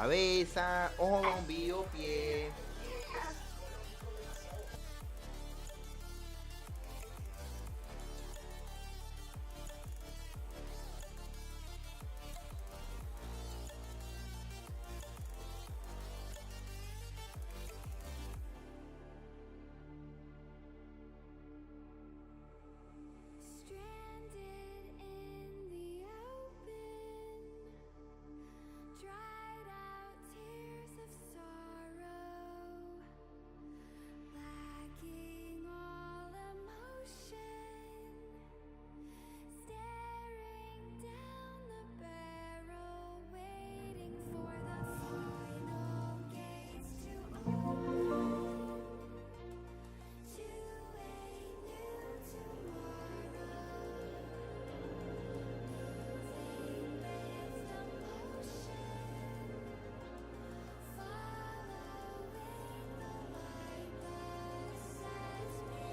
cabeza, ojo, bombillo, pie. Stranded in the open, dried out tears of sorrow, lacking all emotion, staring down the barrel, waiting for the final gates to open to a new tomorrow. Moving with the motion, following the light that sets me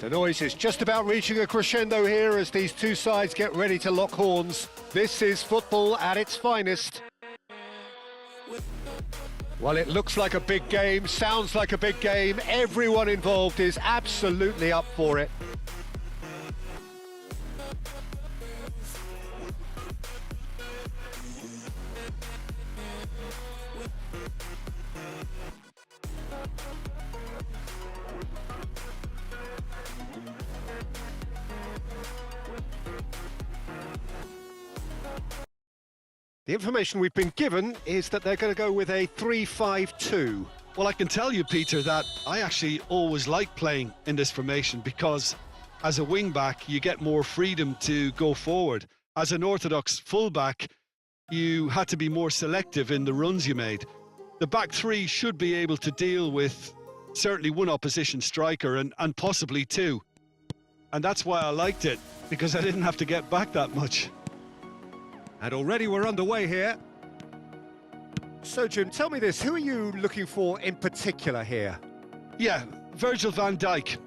The noise is just about reaching a crescendo here as these two sides get ready to lock horns. This is football at its finest. Well, it looks like a big game, sounds like a big game. Everyone involved is absolutely up for it. The information we've been given is that they're going to go with a 3-5-2. Well, I can tell you, Peter, that I actually always like playing in this formation because as a wing-back, you get more freedom to go forward. As an orthodox full-back, you had to be more selective in the runs you made. The back three should be able to deal with certainly one opposition striker and possibly two. And that's why I liked it, because I didn't have to get back that much. And already we're underway here. So, Jim, tell me this, who are you looking for in particular here? Yeah, Virgil van Dijk.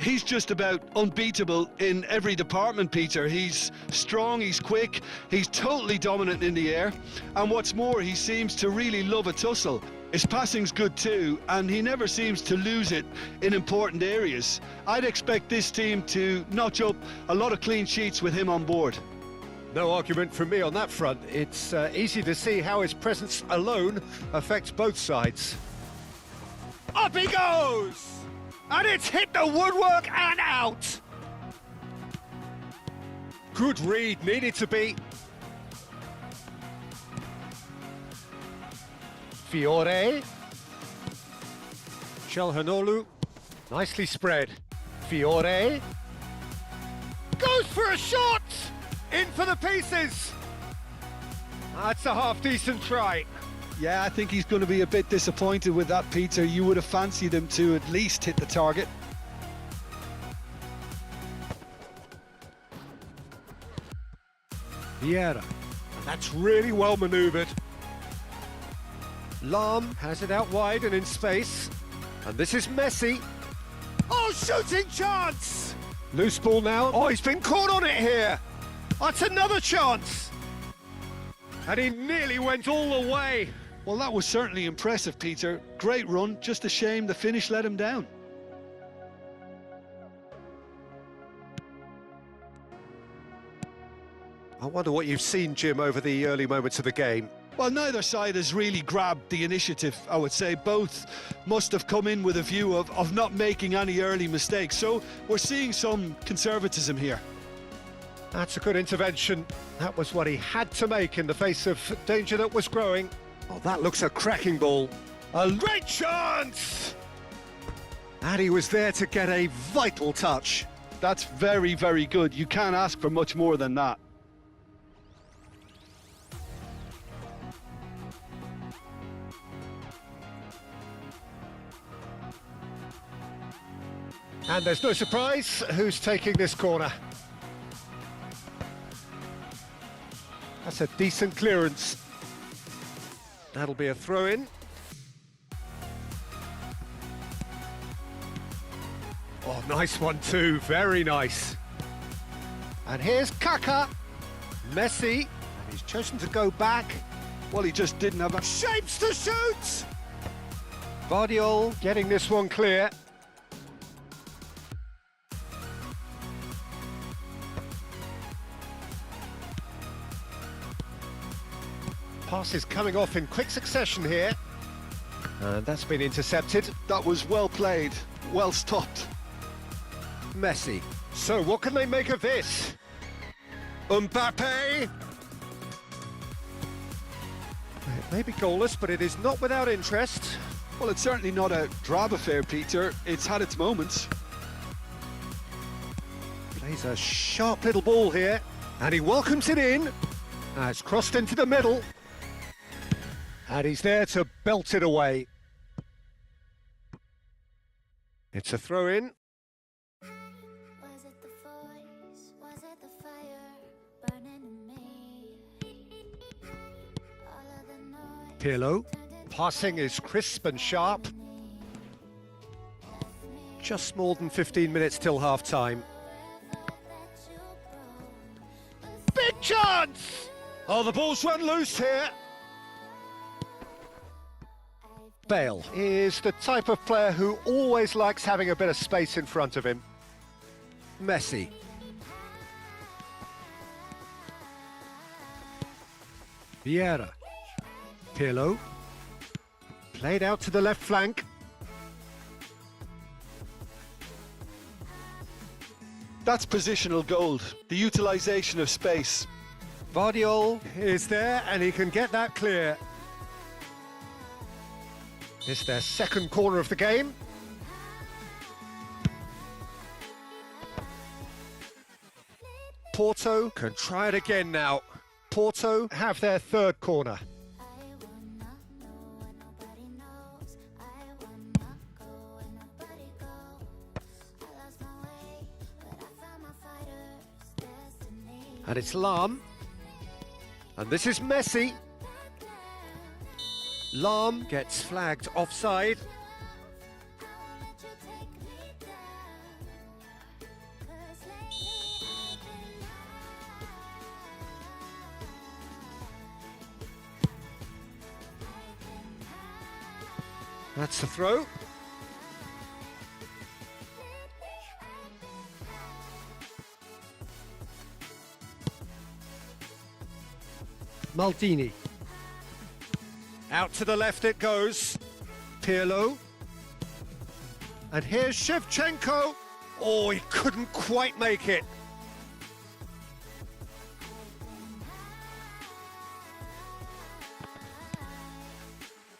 He's just about unbeatable in every department, Peter. He's strong, he's quick, he's totally dominant in the air. And what's more, he seems to really love a tussle. His passing's good too, and he never seems to lose it in important areas. I'd expect this team to notch up a lot of clean sheets with him on board. No argument from me on that front. It's easy to see how his presence alone affects both sides. Up he goes! And it's hit the woodwork and out! Good read, needed to be. Fiore. Calhanoglu. Nicely spread. Fiore. Goes for a shot! In for the pieces! That's a half-decent try. Yeah, I think he's going to be a bit disappointed with that, Peter. You would have fancied him to at least hit the target. Vieira. That's really well manoeuvred. Lahm has it out wide and in space. And this is Messi. Oh, shooting chance! Loose ball now. Oh, he's been caught on it here. That's another chance. And he nearly went all the way. Well, that was certainly impressive, Peter. Great run, just a shame the finish let him down. I wonder what you've seen, Jim, over the early moments of the game. Well, neither side has really grabbed the initiative, I would say. Both must have come in with a view of not making any early mistakes. So we're seeing some conservatism here. That's a good intervention. That was what he had to make in the face of danger that was growing. Oh, that looks a cracking ball. A great chance! And he was there to get a vital touch. That's very, very good. You can't ask for much more than that. And there's no surprise who's taking this corner. That's a decent clearance. That'll be a throw-in. Oh, nice one too, very nice. And here's Kaká. Messi, and he's chosen to go back. Well, he just didn't have a... Shapes to shoot! Vardiol getting this one clear. Passes coming off in quick succession here. And that's been intercepted. That was well played, well stopped. Messi. So what can they make of this? Mbappe. It may be goalless, but it is not without interest. Well, it's certainly not a drab affair, Peter. It's had its moments. Plays a sharp little ball here. And he welcomes it in. It's crossed into the middle. And he's there to belt it away. It's a throw-in. Was it the voice? Was it the fire burning in me? All of the noise Pirlo. Passing is crisp and sharp. Just more than 15 minutes till half-time. Big chance! Oh, the ball's run loose here. Bale is the type of player who always likes having a bit of space in front of him. Messi. Vieira. Pirlo. Played out to the left flank. That's positional gold, the utilisation of space. Vardiol is there and he can get that clear. It's their second corner of the game. Porto can try it again now. Porto have their third corner. And it's Lahm. And this is Messi. Lahm gets flagged offside. That's the throw. Maldini. Out to the left it goes. Pirlo. And here's Shevchenko. Oh, he couldn't quite make it.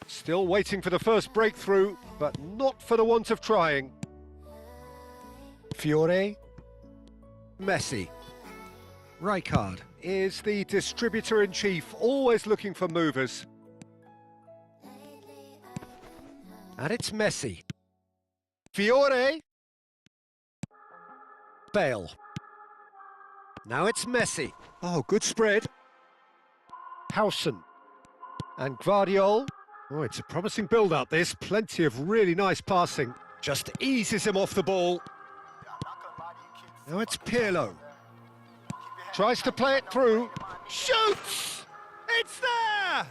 Still waiting for the first breakthrough, but not for the want of trying. Fiore. Messi. Rijkaard is the distributor-in-chief, always looking for movers. And it's Messi. Fiore. Bale. Now it's Messi. Oh, good spread. Howson. And Gvardiol. Oh, it's a promising build-up, this. Plenty of really nice passing. Just eases him off the ball. Now it's Pirlo. Tries to play it through. Shoots! It's there!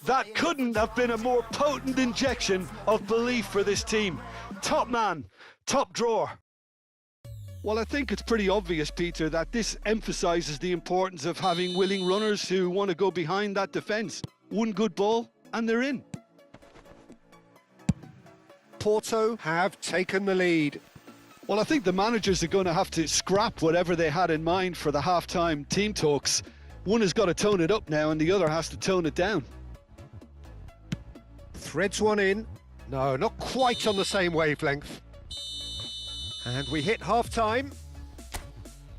That couldn't have been a more potent injection of belief for this team. Top man, top drawer. Well, I think it's pretty obvious, Peter, that this emphasises the importance of having willing runners who want to go behind that defence. One good ball and they're in. Porto have taken the lead. Well, I think the managers are going to have to scrap whatever they had in mind for the half-time team talks. One has got to tone it up now and the other has to tone it down. Threads one in. No, not quite on the same wavelength. And we hit half-time.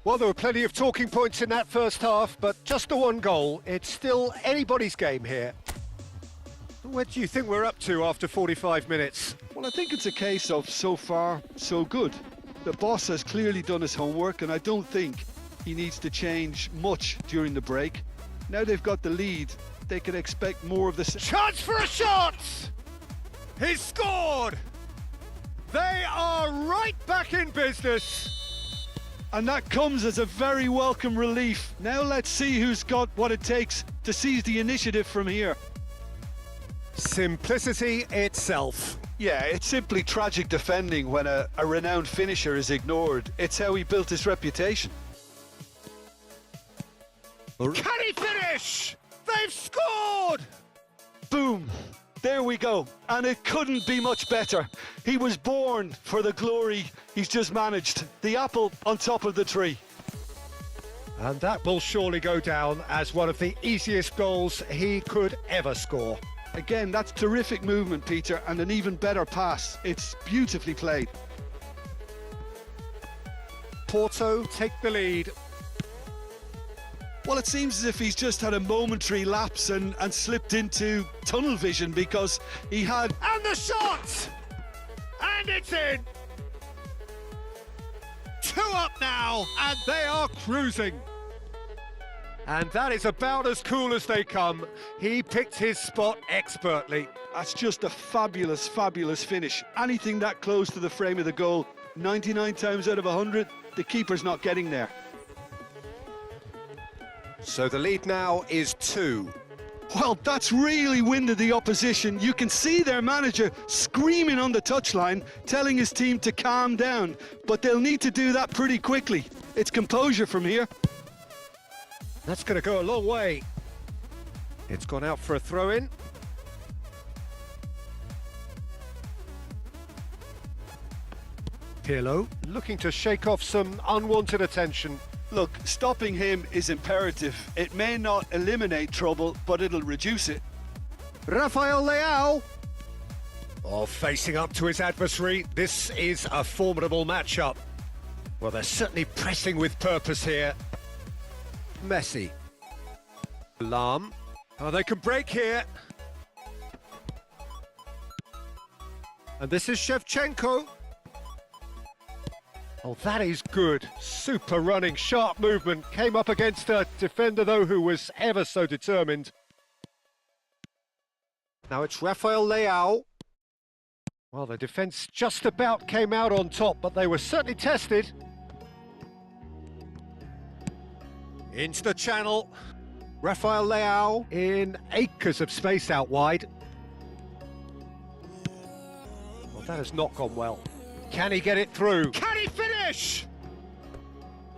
Well, there were plenty of talking points in that first half, but just the one goal. It's still anybody's game here. Where do you think we're up to after 45 minutes? Well, I think it's a case of so far, so good. The boss has clearly done his homework, and I don't think he needs to change much during the break. Now they've got the lead, they can expect more of the... Chance for a shot! He's scored! They are right back in business. And that comes as a very welcome relief. Now let's see who's got what it takes to seize the initiative from here. Simplicity itself. Yeah, it's simply tragic defending when a renowned finisher is ignored. It's how he built his reputation. Can he finish? They've scored! Boom! There we go. And it couldn't be much better. He was born for the glory he's just managed. The apple on top of the tree. And that will surely go down as one of the easiest goals he could ever score. Again, that's terrific movement, Peter, and an even better pass. It's beautifully played. Porto take the lead. Well, it seems as if he's just had a momentary lapse and slipped into tunnel vision because he had... And the shot! And it's in! 2 up now, and they are cruising. And that is about as cool as they come. He picked his spot expertly. That's just a fabulous, fabulous finish. Anything that close to the frame of the goal, 99 times out of 100, the keeper's not getting there. So the lead now is 2. Well, that's really winded the opposition. You can see their manager screaming on the touchline, telling his team to calm down, but they'll need to do that pretty quickly. It's composure from here. That's going to go a long way. It's gone out for a throw-in. Pirlo looking to shake off some unwanted attention. Look, stopping him is imperative. It may not eliminate trouble, but it'll reduce it. Rafael Leao. Oh, facing up to his adversary. This is a formidable matchup. Well, they're certainly pressing with purpose here. Messi. Lam. Oh, they can break here. And this is Shevchenko. Oh, that is good. Super running, sharp movement. Came up against a defender, though, who was ever so determined. Now it's Rafael Leao. Well, the defence just about came out on top, but they were certainly tested. Into the channel. Rafael Leao in acres of space out wide. Well, that has not gone well. Can he get it through? Can he finish?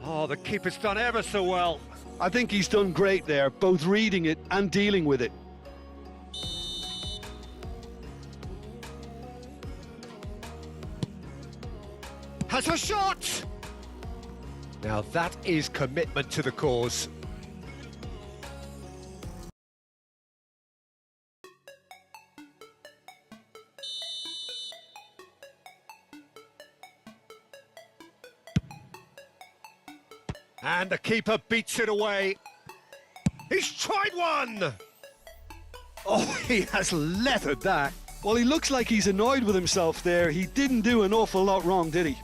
Oh, the keeper's done ever so well. I think he's done great there, both reading it and dealing with it. Has a shot! Now that is commitment to the cause. And the keeper beats it away. He's tried one! Oh, he has leathered that. Well, he looks like he's annoyed with himself there. He didn't do an awful lot wrong, did he?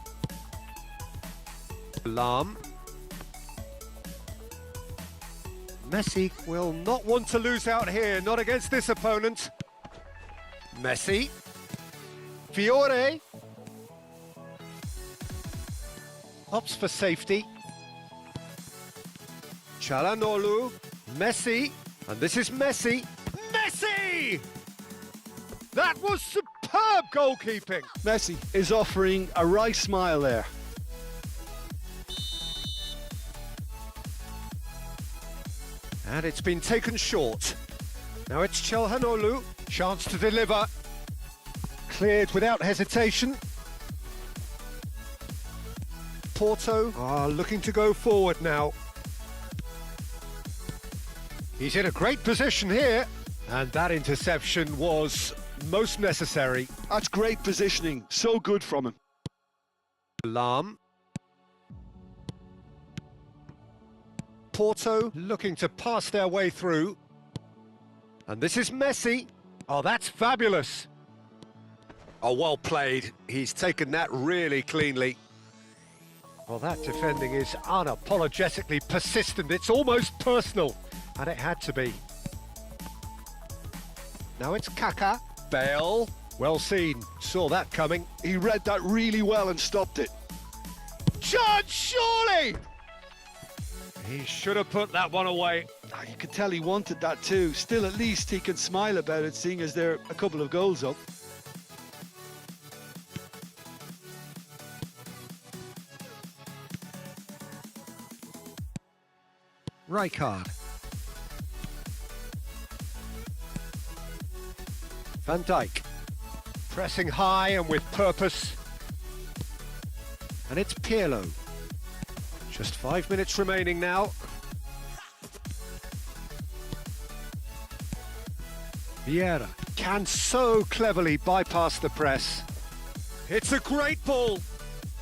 Lam. Messi will not want to lose out here, not against this opponent. Messi. Fiore. Opts for safety. Çalhanoğlu, Messi, and this is Messi. Messi! That was superb goalkeeping. Messi is offering a wry smile there. And it's been taken short. Now it's Çalhanoğlu, chance to deliver. Cleared without hesitation. Porto are looking to go forward now. He's in a great position here, and that interception was most necessary. That's great positioning, so good from him. Lam. Porto looking to pass their way through. And this is Messi. Oh, that's fabulous. Oh, well played. He's taken that really cleanly. Well, that defending is unapologetically persistent. It's almost personal. And it had to be. Now it's Kaká. Bale. Well seen. Saw that coming. He read that really well and stopped it. Chance, surely! He should have put that one away. Oh, you could tell he wanted that too. Still, at least he can smile about it, seeing as they're a couple of goals up. Rijkaard. Van Dijk, pressing high and with purpose. And it's Pirlo. Just 5 minutes remaining now. Vieira can so cleverly bypass the press. It's a great ball.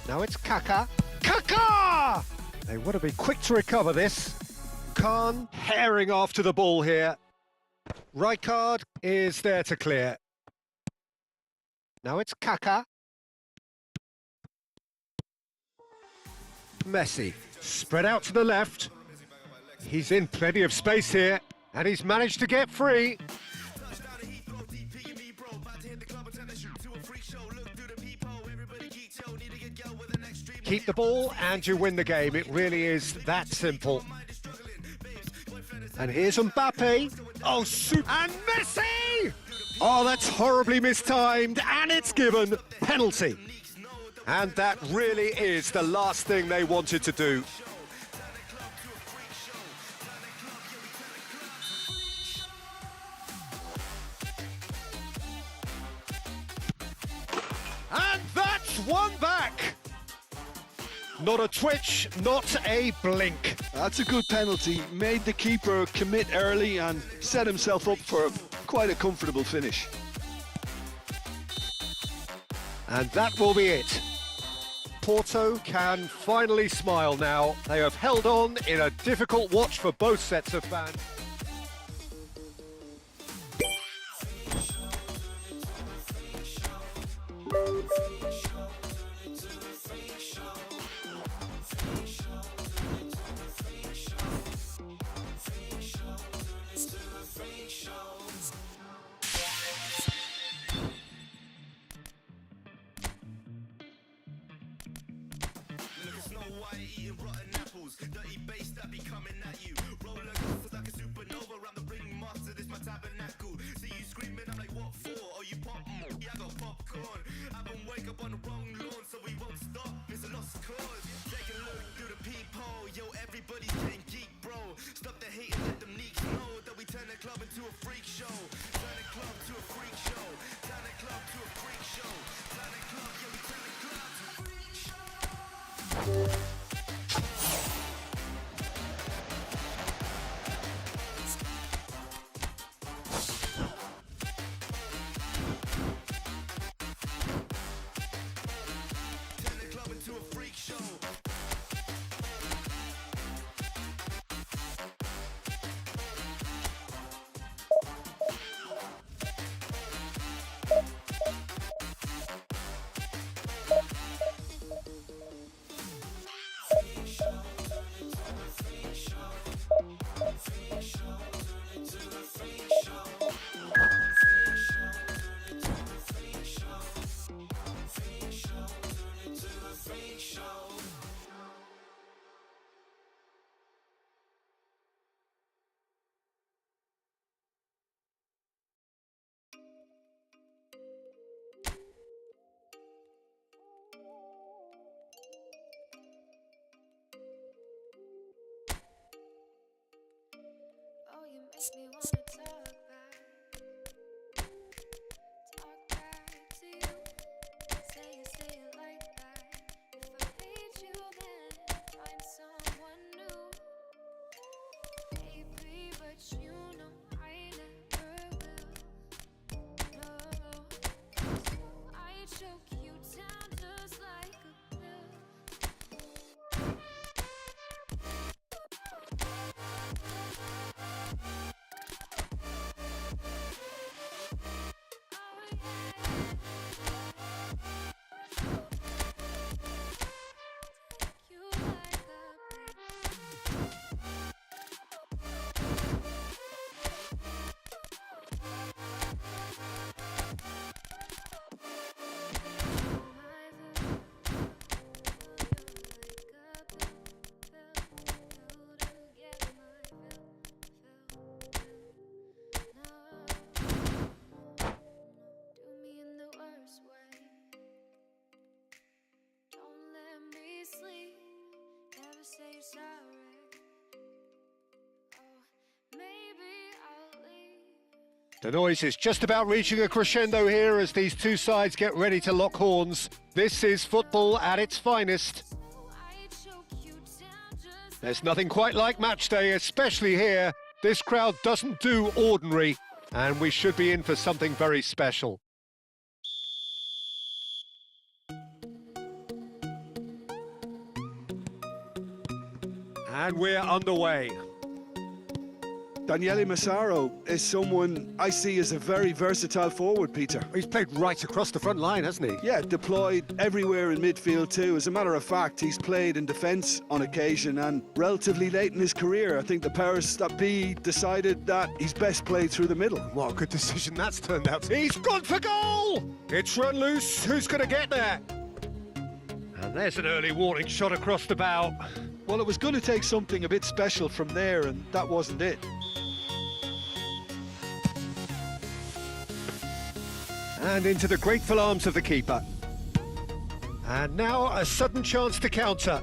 Now it's Kaká. Kaká! They want to be quick to recover this. Khan herring after the ball here. Rijkaard is there to clear. Now it's Kaká. Messi, spread out to the left. He's in plenty of space here, and he's managed to get free. Keep the ball and you win the game. It really is that simple. And here's Mbappe. Oh, shoot. And Messi! Oh, that's horribly mistimed, and it's given penalty. And that really is the last thing they wanted to do. And that's one back. Not a twitch, not a blink. That's a good penalty. Made the keeper commit early and set himself up for quite a comfortable finish. And that will be it. Porto can finally smile now. They have held on in a difficult watch for both sets of fans. Makes me wanna talk back to you. Say it like that. If I hate you, then find someone new. Baby, but you know I never will. No, I choke you down just like a pill. The noise is just about reaching a crescendo here as these two sides get ready to lock horns. This is football at its finest. There's nothing quite like match day, especially here. This crowd doesn't do ordinary, and we should be in for something very special. And we're underway. Daniele Massaro is someone I see as a very versatile forward, Peter. He's played right across the front line, hasn't he? Yeah, deployed everywhere in midfield too. As a matter of fact, he's played in defence on occasion, and relatively late in his career, I think the powers that be decided that he's best played through the middle. What a good decision that's turned out. He's gone for goal! It's run loose. Who's going to get there? And There's an early warning shot across the bow. Well, it was going to take something a bit special from there, and that wasn't it. And into the grateful arms of the keeper. And now a sudden chance to counter.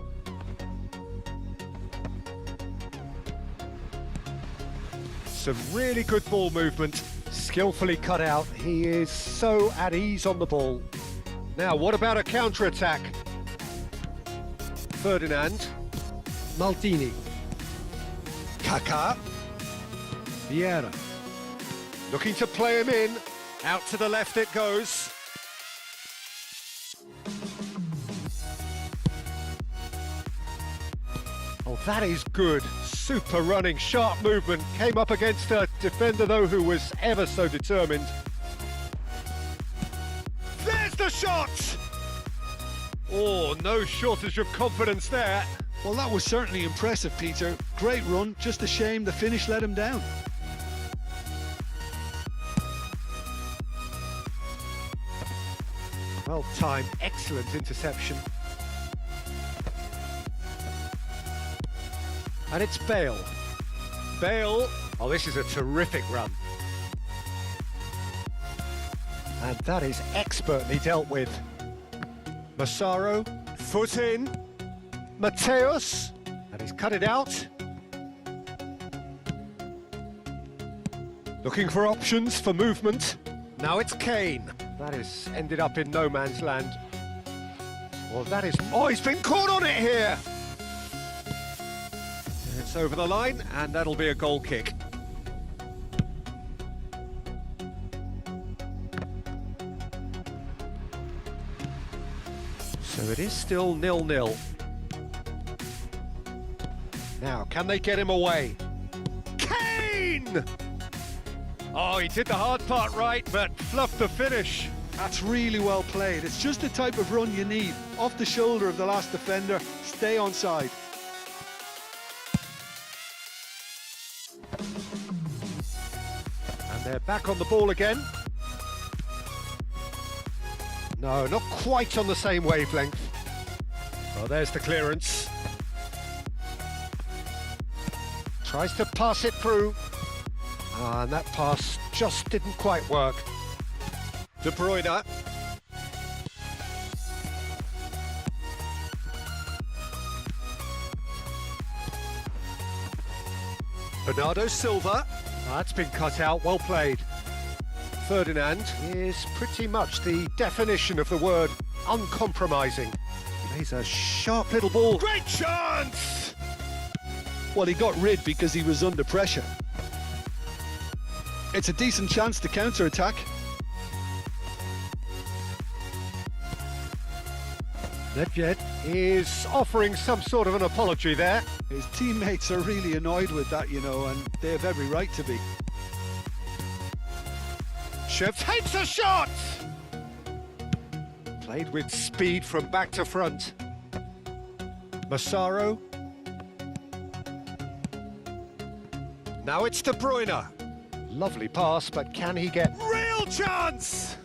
Some really good ball movement, skillfully cut out. He is so at ease on the ball. Now, what about a counter-attack? Ferdinand, Maldini, Kaká, Vieira. Looking to play him in. Out to the left it goes. Oh, that is good. Super running, sharp movement. Came up against a defender, though, who was ever so determined. There's the shot! Oh, no shortage of confidence there. Well, that was certainly impressive, Peter. Great run, just a shame the finish let him down. Well timed, excellent interception. And it's Bale. Bale, oh, this is a terrific run. And that is expertly dealt with. Massaro, foot in. Mateus, and he's cut it out. Looking for options for movement. Now it's Kane. That is ended up in no man's land. Well, that is... Oh, he's been caught on it here! It's over the line, and that'll be a goal kick. So it is still 0-0. Now, can they get him away? Kane! Oh, he did the hard part right, but fluffed the finish. That's really well played. It's just the type of run you need. Off the shoulder of the last defender, stay onside. And they're back on the ball again. No, not quite on the same wavelength. Well, there's the clearance. Tries to pass it through. And that pass just didn't quite work. De Bruyne. Bernardo Silva. That's been cut out, well played. Ferdinand is pretty much the definition of the word uncompromising. He's a sharp little ball. Great chance! Well, he got rid because he was under pressure. It's a decent chance to counter-attack. Nedved is offering some sort of an apology there. His teammates are really annoyed with that, you know, and they have every right to be. Shev takes a shot! Played with speed from back to front. Massaro. Now it's De Bruyne. Lovely pass, but can he get... Real chance!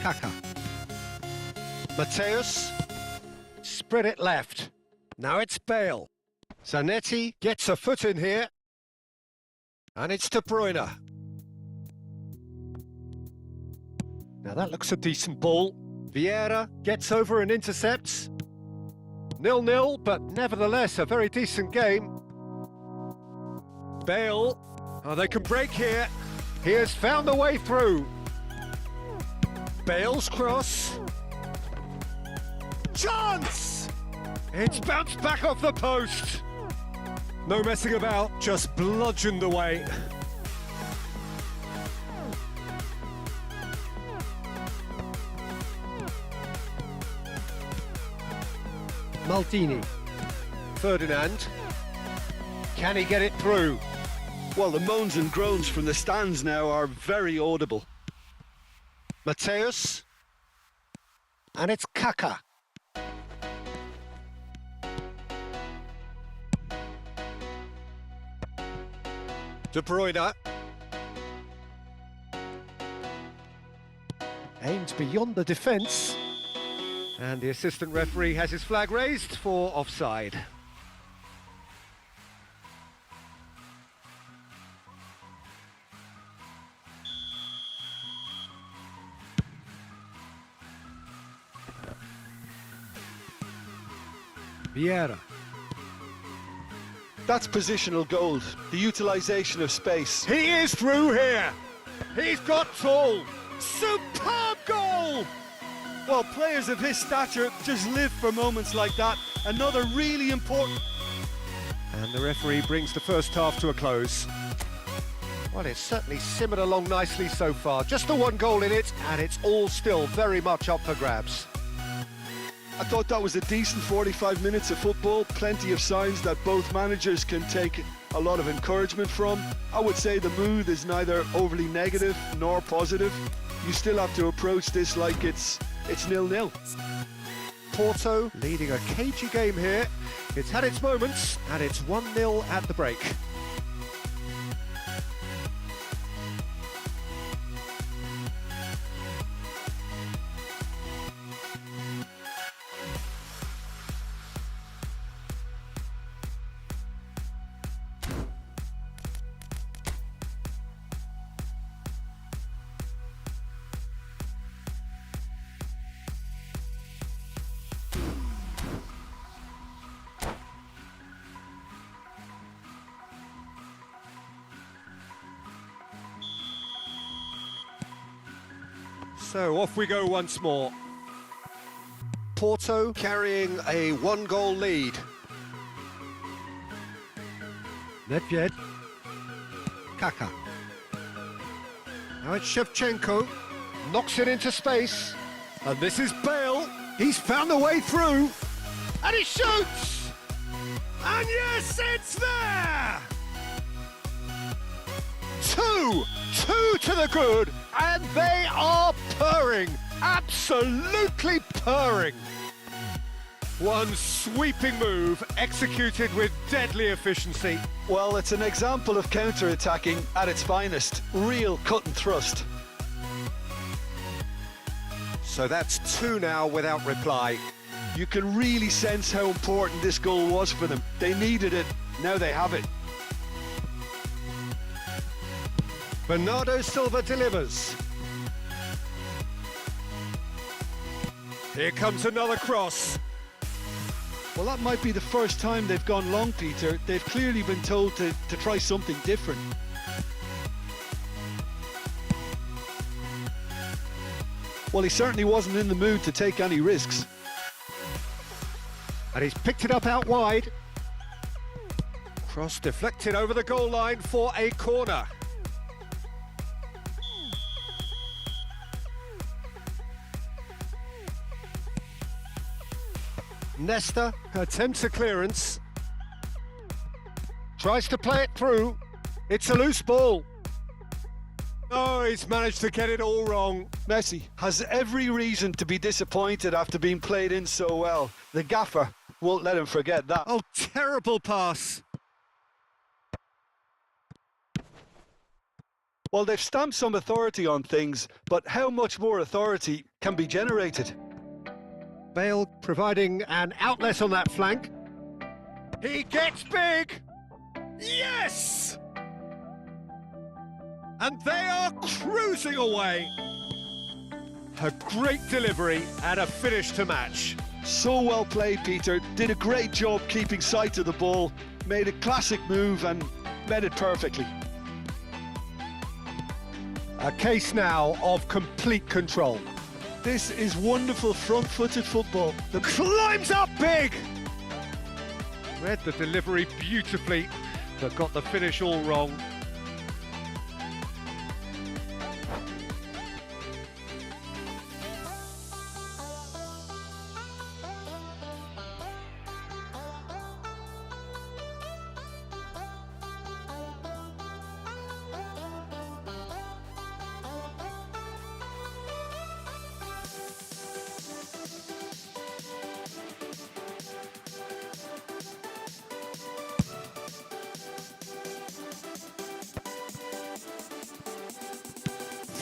Kaká. Mateus. Spread it left. Now it's Bale. Zanetti gets a foot in here. And it's De Bruyne. Now that looks a decent ball. Vieira gets over and intercepts. 0-0, but nevertheless a very decent game. Bale, oh, they can break here. He has found a way through. Bale's cross. Chance! It's bounced back off the post. No messing about, just bludgeoned away. Maldini. Ferdinand. Can he get it through? Well, the moans and groans from the stands now are very audible. Mateus. And it's Kaká. De Bruyne. aimed beyond the defence. And the assistant referee has his flag raised for offside. Vieira. That's positional gold, the utilisation of space. He is through here. He's got tall. Superb goal! Well, players of his stature just live for moments like that. Another really important... And the referee brings the first half to a close. Well, it's certainly simmered along nicely so far. Just the one goal in it, and it's all still very much up for grabs. I thought that was a decent 45 minutes of football. Plenty of signs that both managers can take a lot of encouragement from. I would say the mood is neither overly negative nor positive. You still have to approach this like it's 0-0. Porto leading a cagey game here. It's had its moments, and it's 1-0 at the break. So off we go once more. Porto carrying a one-goal lead. Nedved. Kaká. Now it's Shevchenko. Knocks it into space. And this is Bale. He's found the way through. And he shoots! And yes, it's there! Two to the good, and they are purring, absolutely purring. One sweeping move executed with deadly efficiency. Well, it's an example of counter-attacking at its finest. Real cut and thrust. So that's two now without reply. You can really sense how important this goal was for them. They needed it, now they have it. Bernardo Silva delivers. Here comes another cross. Well, that might be the first time they've gone long, Peter. They've clearly been told to try something different. Well, he certainly wasn't in the mood to take any risks. And he's picked it up out wide. Cross deflected over the goal line for a corner. Nesta attempts a clearance. Tries to play it through. It's a loose ball. Oh, he's managed to get it all wrong. Messi has every reason to be disappointed after being played in so well. The gaffer won't let him forget that. Oh, terrible pass. Well, they've stamped some authority on things, but how much more authority can be generated? Bale providing an outlet on that flank. He gets big. Yes! And they are cruising away. A great delivery and a finish to match. So well played, Peter. Did a great job keeping sight of the ball. Made a classic move and met it perfectly. A case now of complete control. This is wonderful front-footed football. The climbs up big! Read the delivery beautifully, but got the finish all wrong.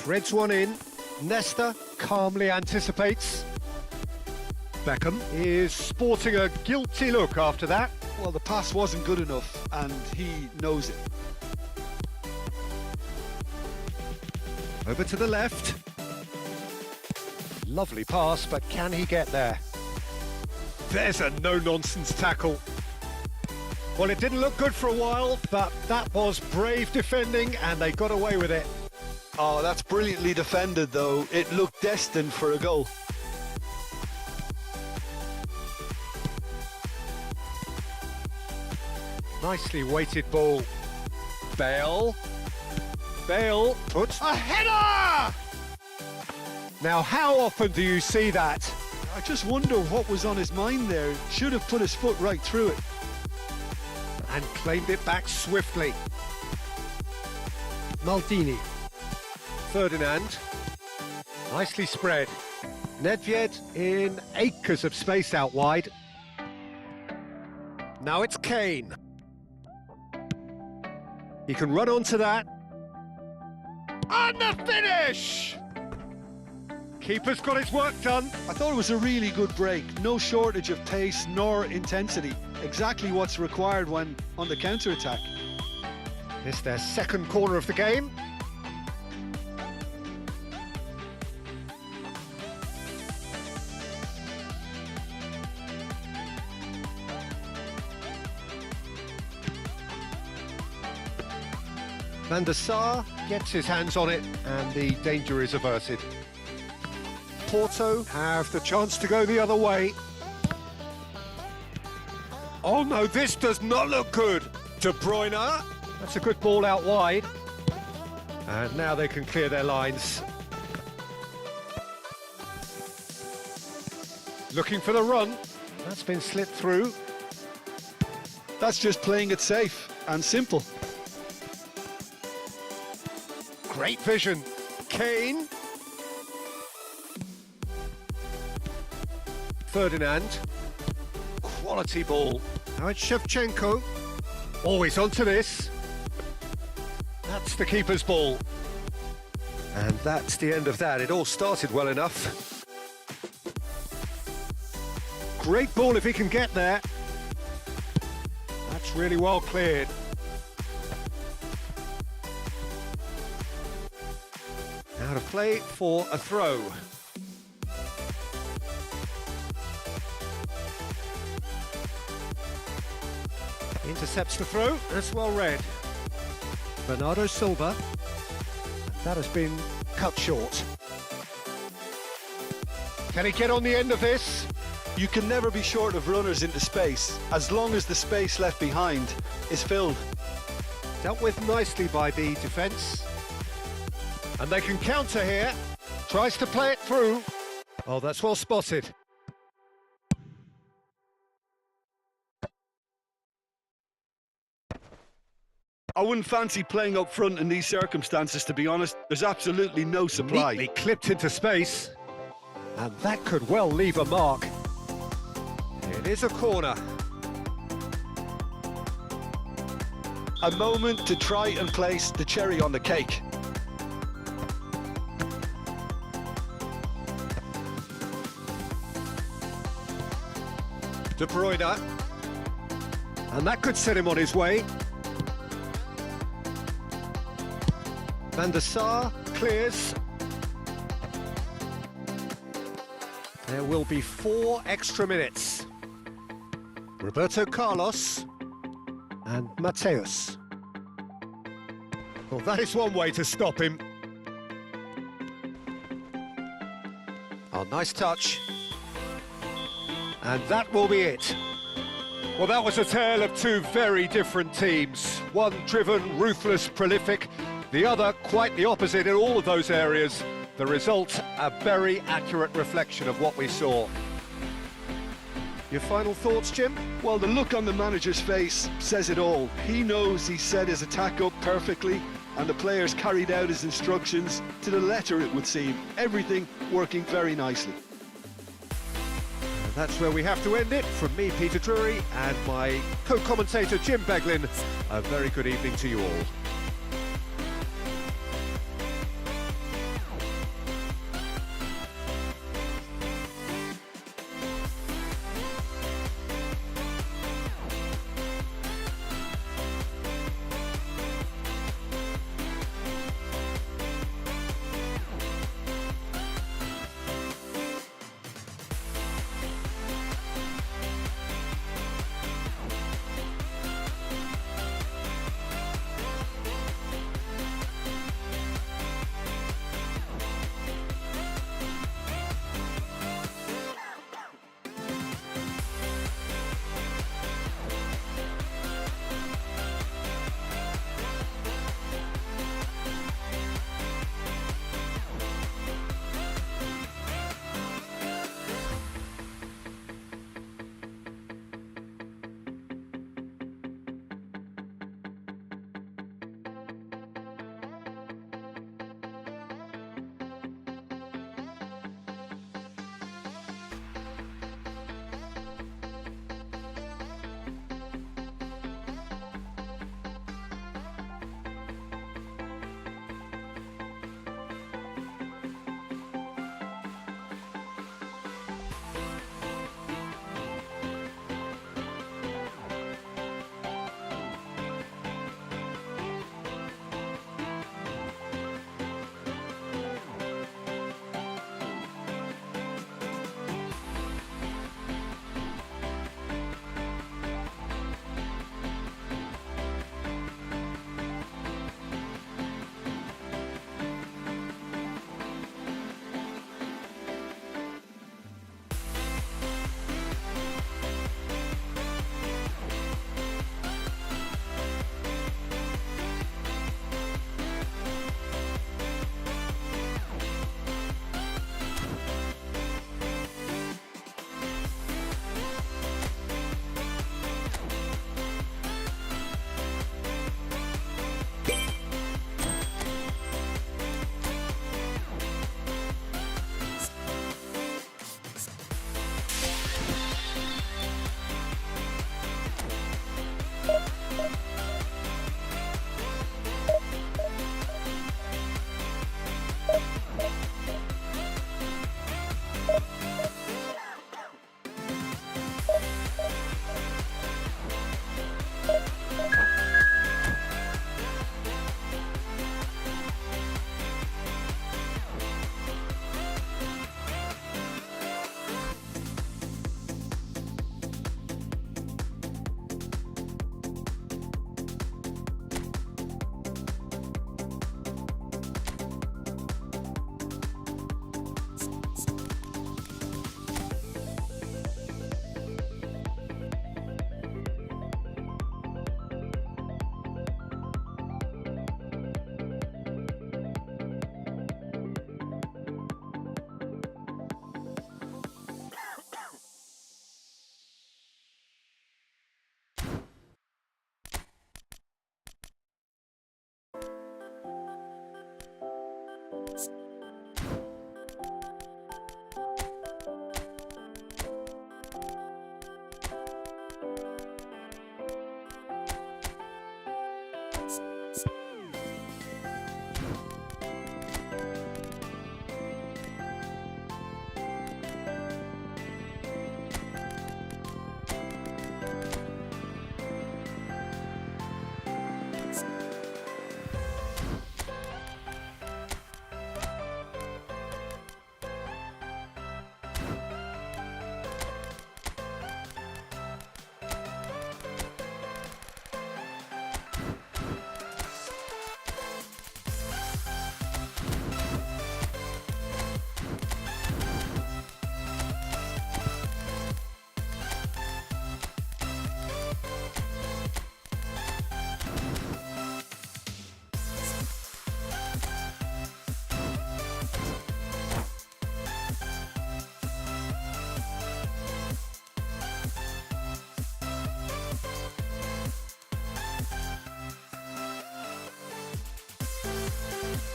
Threads one in. Nesta calmly anticipates. Beckham is sporting a guilty look after that. Well, the pass wasn't good enough, and he knows it. Over to the left. Lovely pass, but can he get there? There's a no-nonsense tackle. Well, it didn't look good for a while, but that was brave defending, and they got away with it. Oh, that's brilliantly defended, though. It looked destined for a goal. Nicely weighted ball. Bale. Bale puts a header! Now, how often do you see that? I just wonder what was on his mind there. Should have put his foot right through it. And claimed it back swiftly. Maldini. Ferdinand. Nicely spread. Nedved in acres of space out wide. Now it's Kane. He can run onto that. And the finish! Keeper's got his work done. I thought it was a really good break. No shortage of pace nor intensity. Exactly what's required when on the counter-attack. It's their second corner of the game. Van der Sar gets his hands on it and the danger is averted. Porto have the chance to go the other way. Oh no, this does not look good. De Bruyne, that's a good ball out wide. And now they can clear their lines. Looking for the run. That's been slipped through. That's just playing it safe and simple. Great vision. Kane. Ferdinand. Quality ball. Now it's Shevchenko. Always onto this. That's the keeper's ball. And that's the end of that. It all started well enough. Great ball if he can get there. That's really well cleared. Now to play for a throw. Intercepts the throw, that's well read. Bernardo Silva, that has been cut short. Can he get on the end of this? You can never be short of runners into space, as long as the space left behind is filled. Dealt with nicely by the defence. And they can counter here. Tries to play it through. Oh, that's well spotted. I wouldn't fancy playing up front in these circumstances, to be honest. There's absolutely no supply. Neatly clipped into space. And that could well leave a mark. It is a corner. A moment to try and place the cherry on the cake. De Bruyne. And that could set him on his way. Van der Sar clears. There will be 4 extra minutes. Roberto Carlos and Mateus. Well, that is one way to stop him. Oh, nice touch. And that will be it. Well, that was a tale of 2 very different teams. One driven, ruthless, prolific. The other quite the opposite in all of those areas. The result, a very accurate reflection of what we saw. Your final thoughts, Jim? Well, the look on the manager's face says it all. He knows he set his attack up perfectly, and the players carried out his instructions to the letter, it would seem. Everything working very nicely. And that's where we have to end it. From me, Peter Drury, and my co-commentator, Jim Beglin, a very good evening to you all.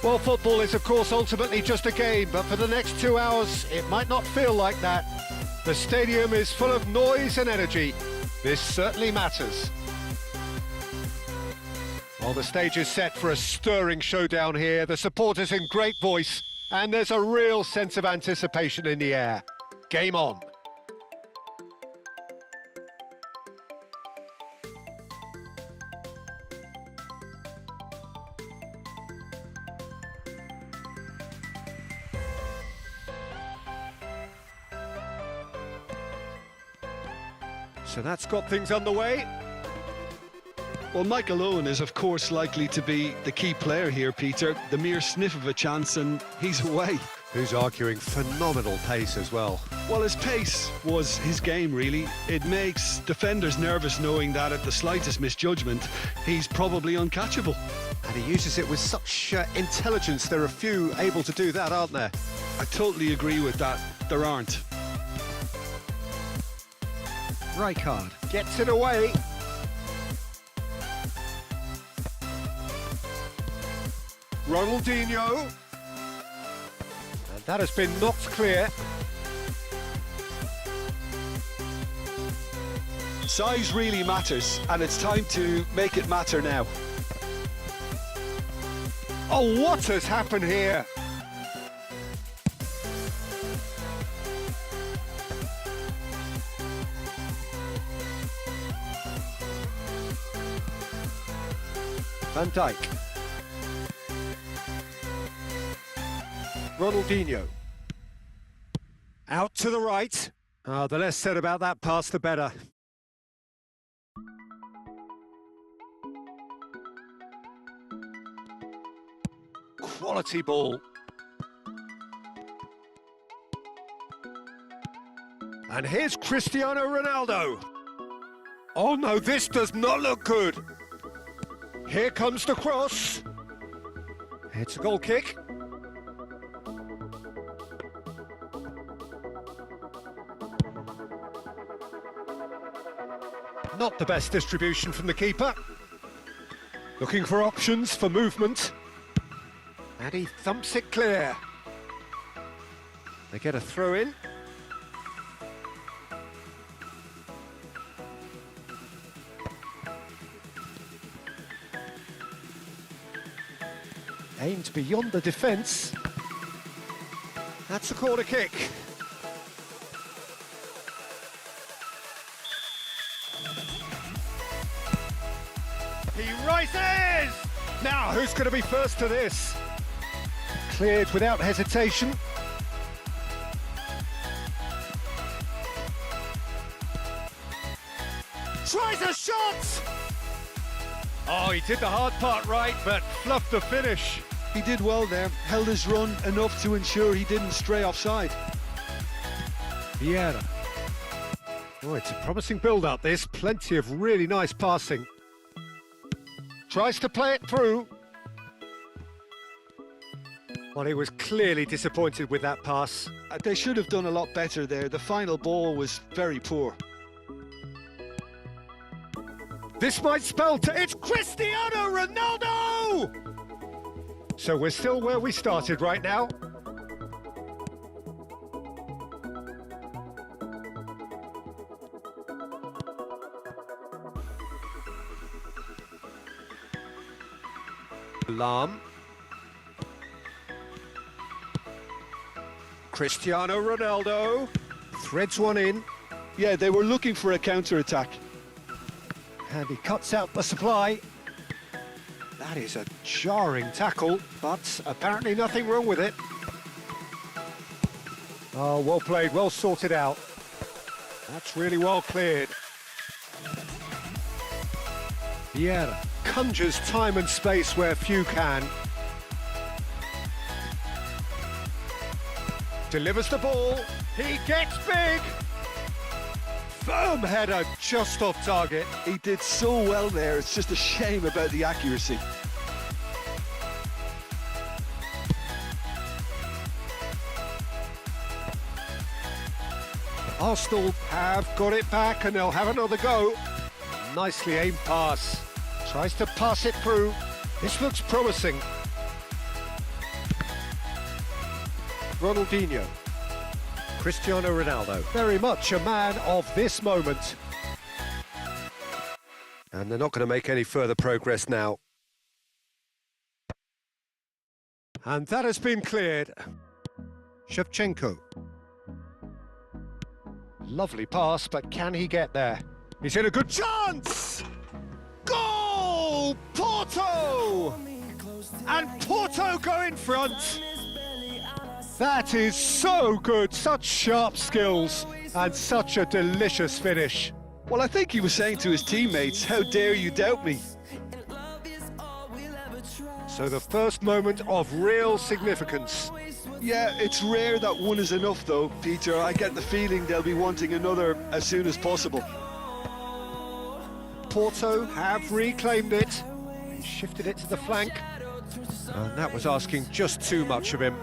Well, football is, of course, ultimately just a game, but for the next 2 hours, it might not feel like that. The stadium is full of noise and energy. This certainly matters. Well, the stage is set for a stirring showdown here. The supporters in great voice, and there's a real sense of anticipation in the air. Game on. So that's got things underway. Well, Michael Owen is, of course, likely to be the key player here, Peter. The mere sniff of a chance and he's away. Who's arguing phenomenal pace as well. Well, his pace was his game, really. It makes defenders nervous knowing that at the slightest misjudgment, he's probably uncatchable. And he uses it with such intelligence. There are few able to do that, aren't there? I totally agree with that. There aren't. Rijkaard gets it away. Ronaldinho. And that has been knocked clear. Size really matters, and it's time to make it matter now. Oh, what has happened here? Van Dijk. Ronaldinho. Out to the right. The less said about that pass, the better. Quality ball. And here's Cristiano Ronaldo. Oh no, this does not look good. Here comes the cross. It's a goal kick. Not the best distribution from the keeper. Looking for options for movement. And he thumps it clear. They get a throw in. Aimed beyond the defence. That's a corner kick. He rises! Now, who's going to be first to this? Cleared without hesitation. Tries a shot! Oh, he did the hard part right, but fluffed the finish. He did well there, held his run enough to ensure he didn't stray offside. Vieira. Oh, it's a promising build-up, this. Plenty of really nice passing. Tries to play it through. Well, he was clearly disappointed with that pass. They should have done a lot better there. The final ball was very poor. This might spell it's Cristiano Ronaldo! So we're still where we started right now. Lam. Cristiano Ronaldo threads one in. Yeah, they were looking for a counter-attack. And he cuts out the supply. That is a jarring tackle, but apparently nothing wrong with it. Oh, well played, well sorted out. That's really well cleared. Vieira conjures time and space where few can. Delivers the ball. He gets big. Firm header just off target. He did so well there. It's just a shame about the accuracy. Arsenal have got it back and they'll have another go. Nicely aimed pass. Tries to pass it through. This looks promising. Ronaldinho. Cristiano Ronaldo. Very much a man of this moment. And they're not going to make any further progress now. And that has been cleared. Shevchenko. Lovely pass, but can he get there? He's in a good chance! Goal! Porto! And Porto go in front! That is so good, such sharp skills, and such a delicious finish. Well, I think he was saying to his teammates, how dare you doubt me? So the first moment of real significance. Yeah, it's rare that one is enough though, Peter. I get the feeling they'll be wanting another as soon as possible. Porto have reclaimed it, and shifted it to the flank, and that was asking just too much of him.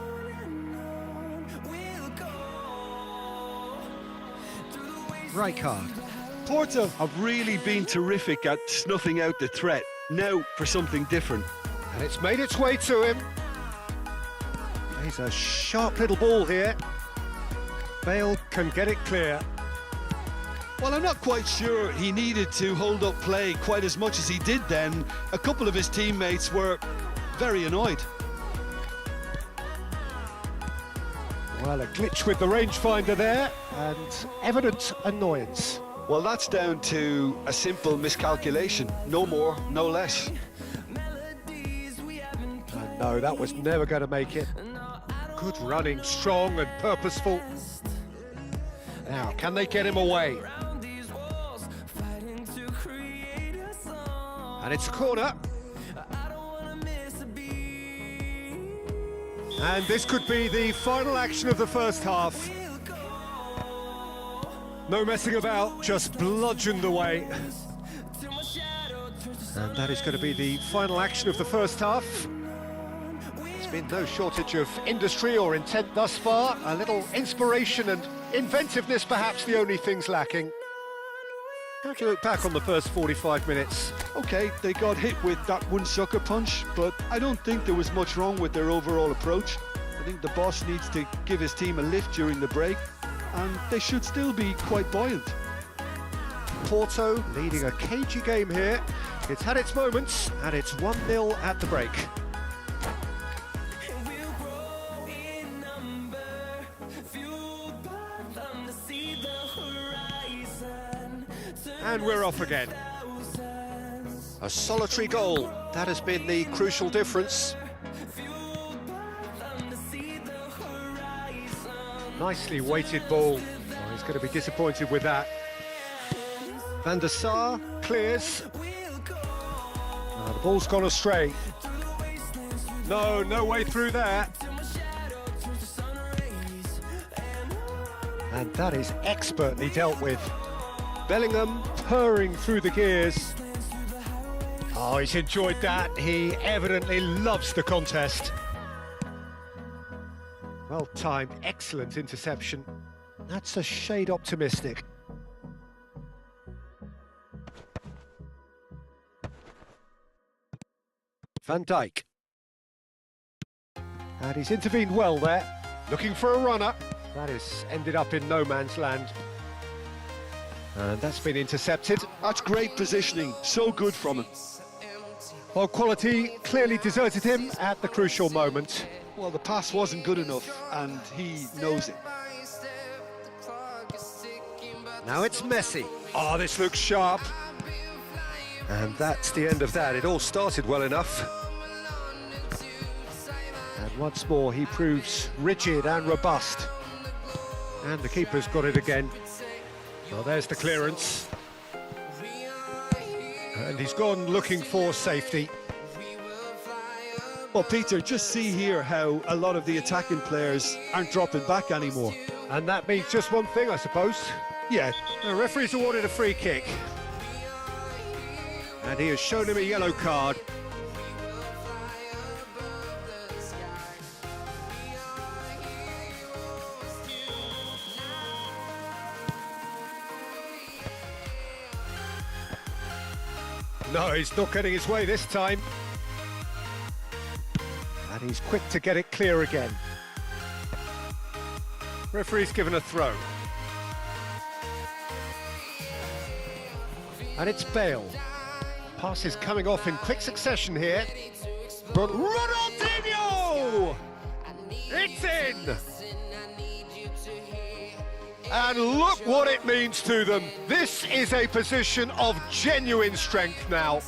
Rijkaard. Porto have really been terrific at snuffing out the threat. Now for something different. And it's made its way to him. He's a sharp little ball here. Bale can get it clear. Well, I'm not quite sure he needed to hold up play quite as much as he did then. A couple of his teammates were very annoyed. Well, a glitch with the rangefinder there, and evident annoyance. Well, that's down to a simple miscalculation. No more, no less. And no, that was never going to make it. Good running, strong and purposeful. Now, can they get him away? And it's a corner. And this could be the final action of the first half. No messing about, just bludgeoned away. And that is going to be the final action of the first half. There's been no shortage of industry or intent thus far. A little inspiration and inventiveness, perhaps the only things lacking. How do you look back on the first 45 minutes? Okay, they got hit with that one sucker punch, but I don't think there was much wrong with their overall approach. I think the boss needs to give his team a lift during the break, and they should still be quite buoyant. Porto leading a cagey game here. It's had its moments, and it's 1-0 at the break. And we're off again. A solitary goal. That has been the crucial difference. Nicely weighted ball. Oh, he's going to be disappointed with that. Van der Sar clears. The ball's gone astray. No way through there. And that is expertly dealt with. Bellingham purring through the gears. Oh, he's enjoyed that. He evidently loves the contest. Well timed, excellent interception. That's a shade optimistic. Van Dijk. And he's intervened well there. Looking for a runner. That has ended up in no man's land. And that's been intercepted. That's great positioning, so good from him. Well, quality clearly deserted him at the crucial moment. Well, the pass wasn't good enough, and he knows it. Now it's Messi. Oh, this looks sharp. And that's the end of that. It all started well enough. And once more, he proves rigid and robust. And the keeper's got it again. Well, there's the clearance. And he's gone looking for safety. Well, Peter, just see here how a lot of the attacking players aren't dropping back anymore. And that means just one thing, I suppose. Yeah. The referee's awarded a free kick. And he has shown him a yellow card. No, he's not getting his way this time. And he's quick to get it clear again. Referee's given a throw. And it's Bale. Pass is coming off in quick succession here. But Ronaldinho! It's in! And look what it means to them. This is a position of genuine strength now.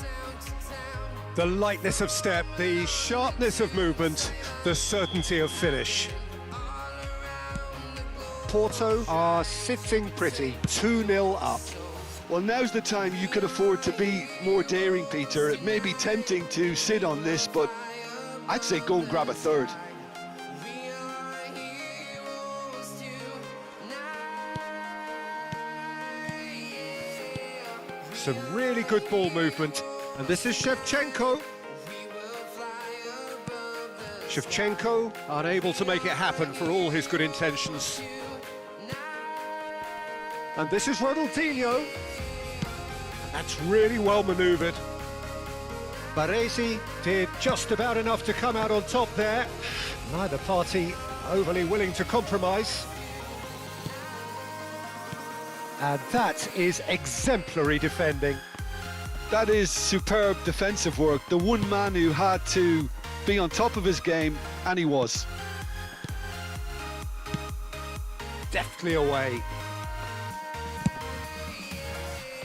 The lightness of step, the sharpness of movement, the certainty of finish. Porto are sitting pretty, 2-0 up. Well, now's the time you could afford to be more daring, Peter. It may be tempting to sit on this, but I'd say go and grab a third. Some really good ball movement. And this is Shevchenko. Shevchenko unable to make it happen for all his good intentions. And this is Ronaldinho. That's really well manoeuvred. Baresi did just about enough to come out on top there. Neither party overly willing to compromise. And that is exemplary defending. That is superb defensive work. The one man who had to be on top of his game, and he was. Deftly away.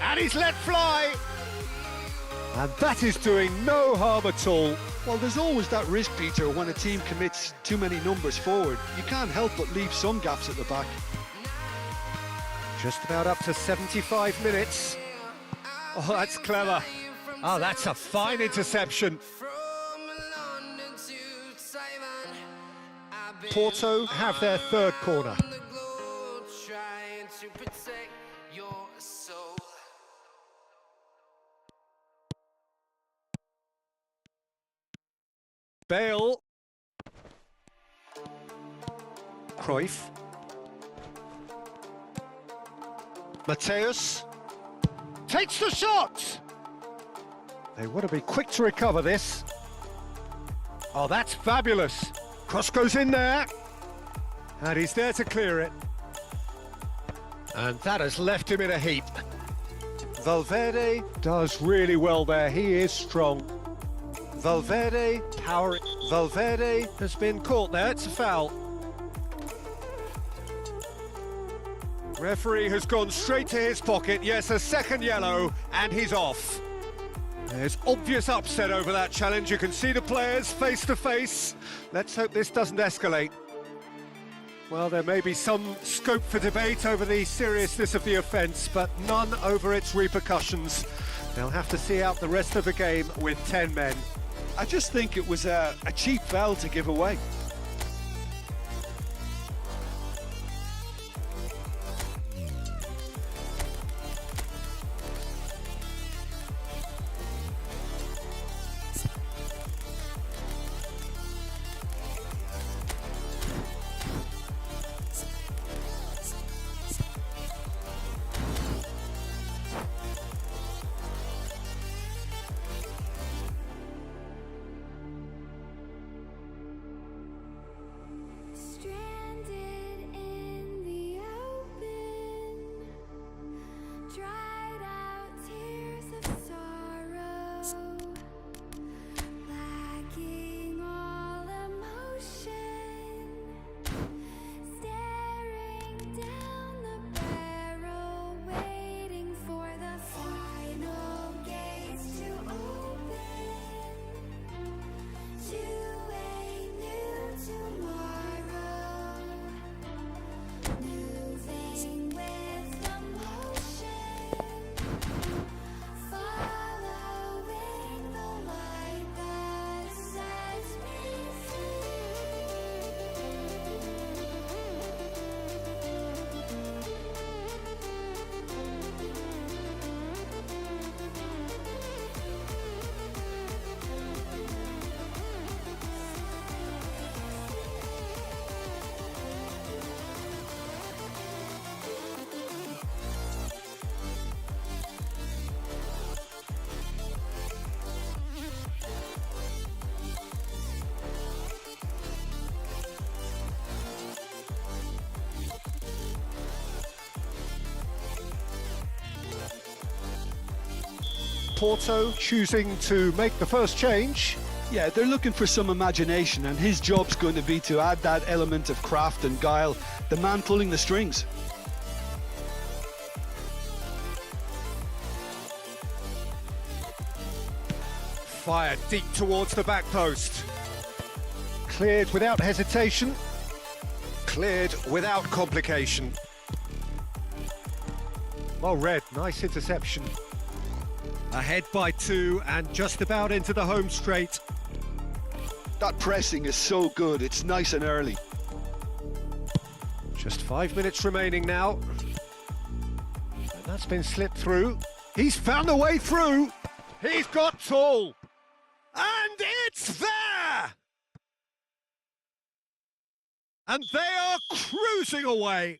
And he's let fly. And that is doing no harm at all. Well, there's always that risk, Peter, when a team commits too many numbers forward. You can't help but leave some gaps at the back. Just about up to 75 minutes. Oh, that's clever. Oh, that's a fine interception. Porto have their third corner. Bale. Cruyff. Mateus. Takes the shot! They want to be quick to recover this. Oh, that's fabulous. Cross goes in there. And he's there to clear it. And that has left him in a heap. Valverde does really well there. He is strong. Valverde powering. Valverde has been caught there. It's a foul. Referee has gone straight to his pocket. Yes, a second yellow, and he's off. There's obvious upset over that challenge. You can see the players face to face. Let's hope this doesn't escalate. Well, there may be some scope for debate over the seriousness of the offence, but none over its repercussions. They'll have to see out the rest of the game with 10 men. I just think it was a cheap foul to give away. Porto choosing to make the first change. Yeah, they're looking for some imagination, and his job's going to be to add that element of craft and guile, the man pulling the strings. Fired deep towards the back post. Cleared without hesitation. Cleared without complication. Well read, nice interception. Ahead by 2 and just about into the home straight. That pressing is so good, it's nice and early. Just 5 minutes remaining now. And that's been slipped through. He's found a way through. He's got tall. And it's there! And they are cruising away.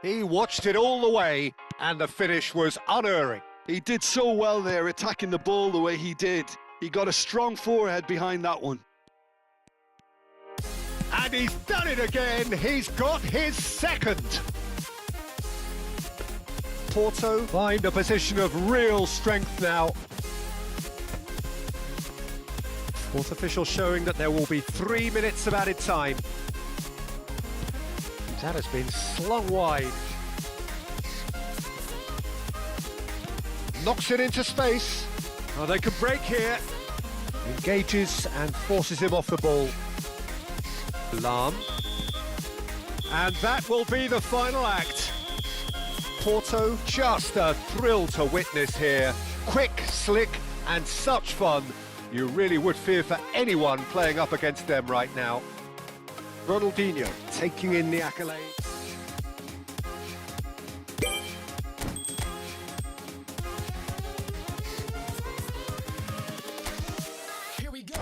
He watched it all the way, and the finish was unerring. He did so well there, attacking the ball the way he did. He got a strong forehead behind that one. And he's done it again. He's got his second. Porto find a position of real strength now. Fourth official showing that there will be 3 minutes of added time. That has been slung wide. Knocks it into space. Oh, they can break here. Engages and forces him off the ball. Alarm. And that will be the final act. Porto, just a thrill to witness here. Quick, slick, and such fun. You really would fear for anyone playing up against them right now. Ronaldinho taking in the accolades. Here we go.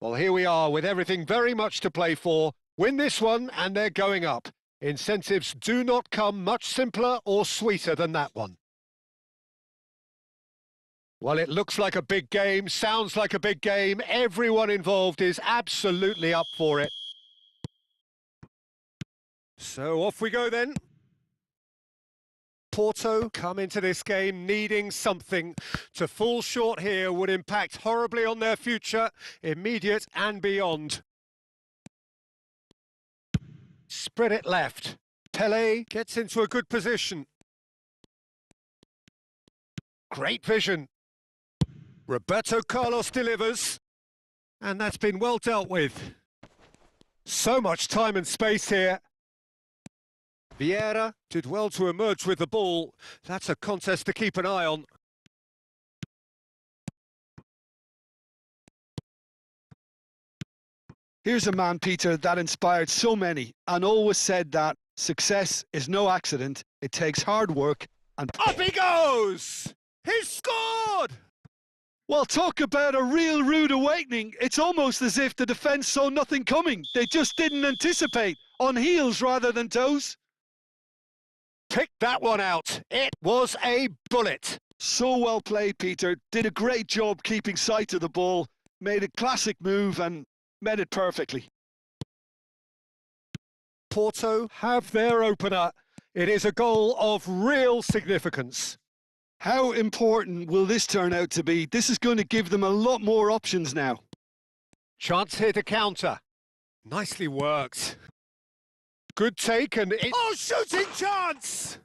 Well, here we are with everything very much to play for. Win this one and they're going up. Incentives do not come much simpler or sweeter than that one. Well, it looks like a big game, sounds like a big game. Everyone involved is absolutely up for it. So off we go then. Porto come into this game needing something. To fall short here would impact horribly on their future, immediate and beyond. Spread it left. Pele gets into a good position. Great vision. Roberto Carlos delivers. And that's been well dealt with. So much time and space here. Vieira did well to emerge with the ball. That's a contest to keep an eye on. Here's a man, Peter, that inspired so many and always said that success is no accident. It takes hard work and... Up he goes! He's scored! Well, talk about a real rude awakening. It's almost as if the defence saw nothing coming. They just didn't anticipate. On heels rather than toes. Pick that one out. It was a bullet. So well played, Peter. Did a great job keeping sight of the ball. Made a classic move and met it perfectly. Porto have their opener. It is a goal of real significance. How important will this turn out to be? This is going to give them a lot more options now. Chance here to counter. Nicely worked. Good take and it... Oh, shooting chance!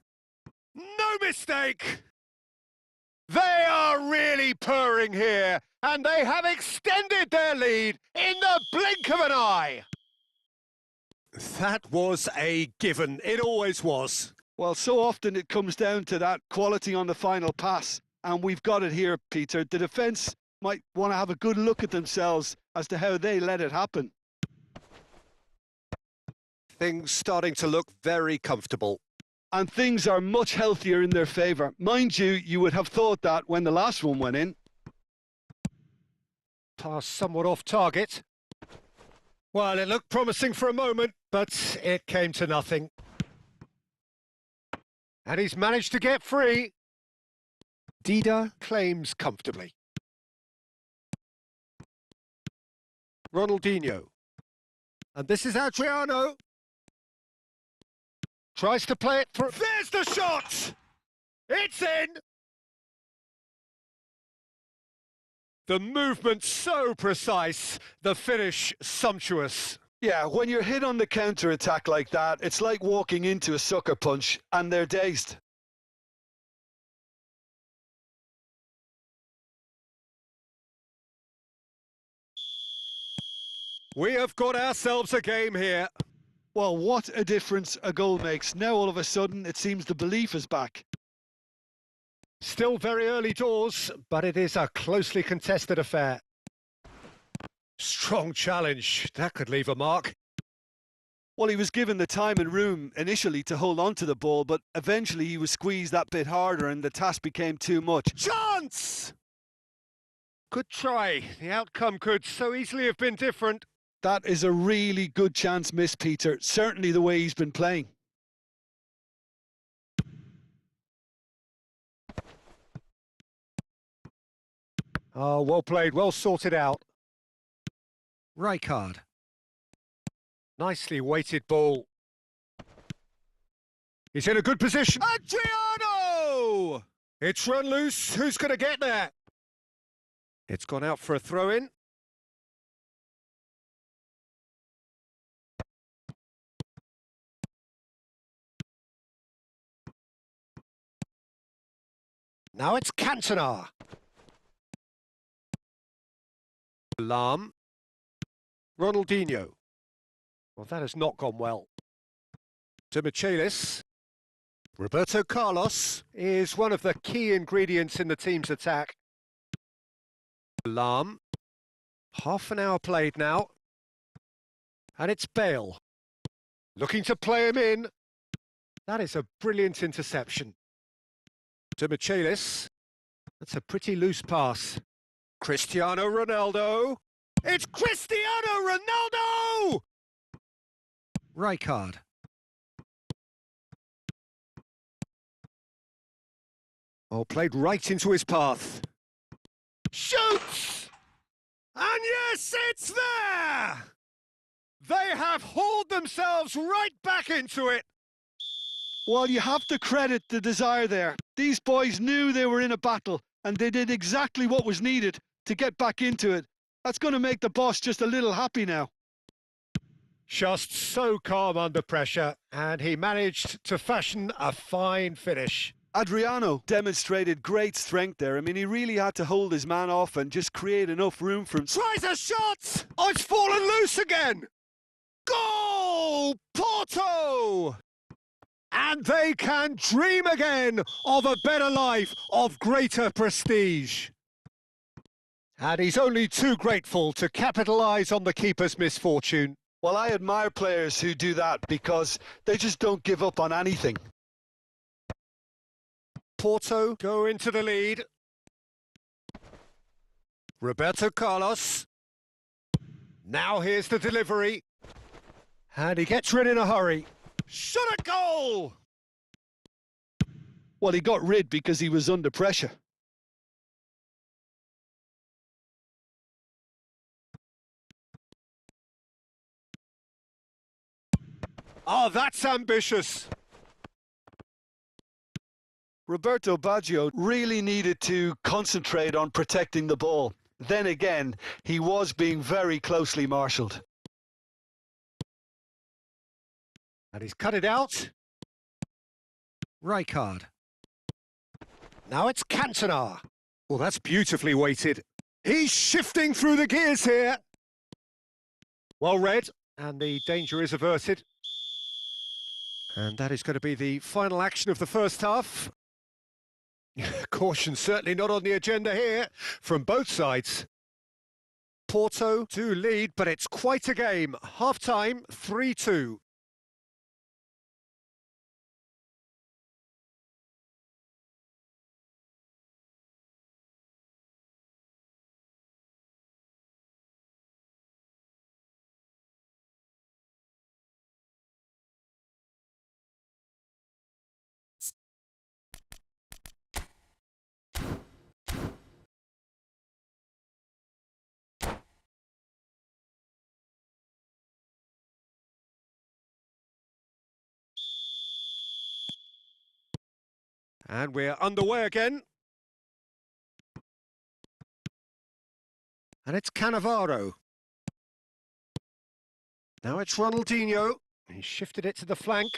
No mistake! They are really purring here, and they have extended their lead in the blink of an eye. That was a given. It always was. Well, so often it comes down to that quality on the final pass, and we've got it here, Peter. The defence might want to have a good look at themselves as to how they let it happen. Things starting to look very comfortable. And things are much healthier in their favour. Mind you, you would have thought that when the last one went in. Pass somewhat off target. Well, it looked promising for a moment, but it came to nothing. And he's managed to get free. Dida claims comfortably. Ronaldinho. And this is Adriano. Tries to play it for... There's the shot! It's in! The movement so precise, the finish sumptuous. Yeah, when you're hit on the counter-attack like that, it's like walking into a sucker punch and they're dazed. We have got ourselves a game here. Well, what a difference a goal makes. Now all of a sudden it seems the belief is back. Still very early doors, but it is a closely contested affair. Strong challenge. That could leave a mark. Well, he was given the time and room initially to hold on to the ball, but eventually he was squeezed that bit harder and the task became too much. Chance! Good try. The outcome could so easily have been different. That is a really good chance missed, Peter. Certainly the way he's been playing. Oh, well played, well sorted out. Rijkaard. Nicely weighted ball. He's in a good position. Adriano! It's run loose. Who's going to get there? It's gone out for a throw-in. Now it's Cantona. Lam. Ronaldinho. Well, that has not gone well. To Michelis. Roberto Carlos is one of the key ingredients in the team's attack. Lam. Half an hour played now. And it's Bale. Looking to play him in. That is a brilliant interception. To Michelis. That's a pretty loose pass. Cristiano Ronaldo. It's Cristiano Ronaldo! Rijkaard. Oh, played right into his path. Shoots! And yes, it's there! They have hauled themselves right back into it. Well, you have to credit the desire there. These boys knew they were in a battle, and they did exactly what was needed to get back into it. That's going to make the boss just a little happy now. Just so calm under pressure, and he managed to fashion a fine finish. Adriano demonstrated great strength there. I mean, he really had to hold his man off and just create enough room for him. Tries a shot! Oh, it's fallen loose again! Goal! Porto! And they can dream again of a better life, of greater prestige. And he's only too grateful to capitalise on the keeper's misfortune. Well, I admire players who do that because they just don't give up on anything. Porto go into the lead. Roberto Carlos. Now here's the delivery. And he gets rid in a hurry. Shot a goal! Well, he got rid because he was under pressure. Oh, that's ambitious. Roberto Baggio really needed to concentrate on protecting the ball. Then again, he was being very closely marshalled. And he's cut it out. Rijkaard. Now it's Cantona. Well, that's beautifully weighted. He's shifting through the gears here. Well read, and the danger is averted. And that is going to be the final action of the first half. Caution certainly not on the agenda here from both sides. Porto do lead, but it's quite a game. Half-time, 3-2. And we're underway again. And it's Cannavaro. Now it's Ronaldinho. He shifted it to the flank.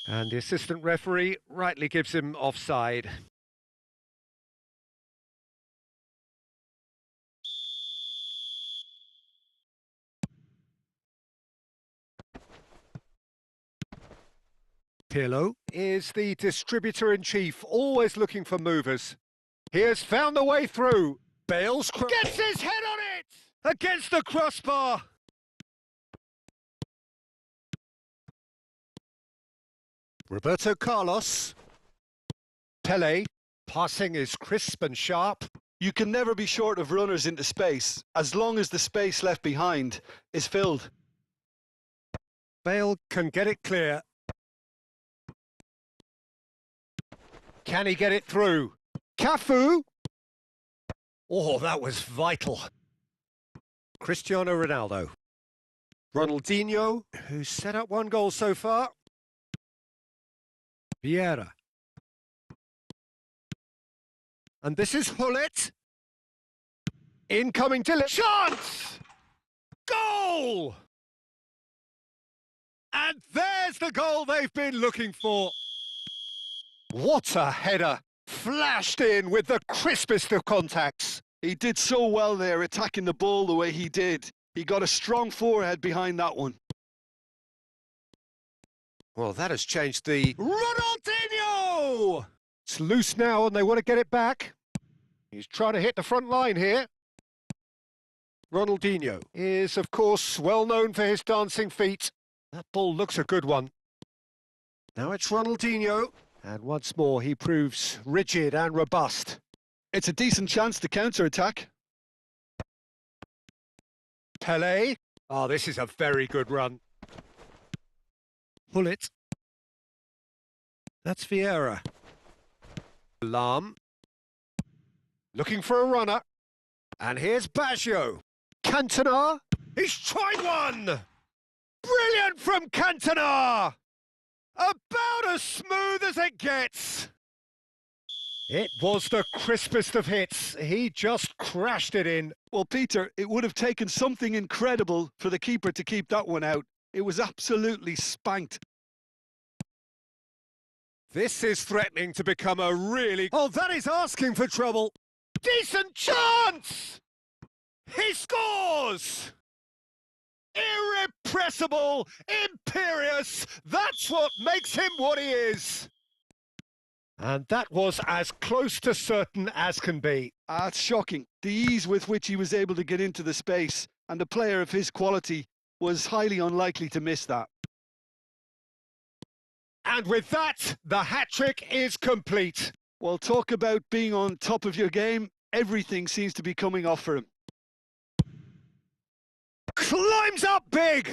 And the assistant referee rightly gives him offside. Pirlo is the distributor-in-chief, always looking for movers. He has found the way through. Bale's gets his head on it! Against the crossbar! Roberto Carlos. Pele. Passing is crisp and sharp. You can never be short of runners into space, as long as the space left behind is filled. Bale can get it clear. Can he get it through? Cafu! Oh, that was vital. Cristiano Ronaldo. Ronaldinho, who's set up one goal so far. Vieira. And this is Hullet. Incoming chance! Goal! And there's the goal they've been looking for. What a header! Flashed in with the crispest of contacts. He did so well there, attacking the ball the way he did. He got a strong forehead behind that one. Well, that has changed the... Ronaldinho! It's loose now and they want to get it back. He's trying to hit the front line here. Ronaldinho is, of course, well known for his dancing feet. That ball looks a good one. Now it's Ronaldinho. And once more, he proves rigid and robust. It's a decent chance to counter-attack. Pele. Oh, this is a very good run. Hullet. That's Vieira. Lam. Looking for a runner. And here's Baggio. Cantona. He's tried one! Brilliant from Cantona! About as smooth as it gets. It was the crispest of hits. He just crashed it in. Well, Peter, it would have taken something incredible for the keeper to keep that one out. It was absolutely spanked. This is threatening to become a really... Oh, that is asking for trouble. Decent chance! He scores! Irrepressible, imperious, that's what makes him what he is. And that was as close to certain as can be. That's shocking. The ease with which he was able to get into the space, and a player of his quality was highly unlikely to miss that. And with that, the hat-trick is complete. Well, talk about being on top of your game. Everything seems to be coming off for him. Climbs up big!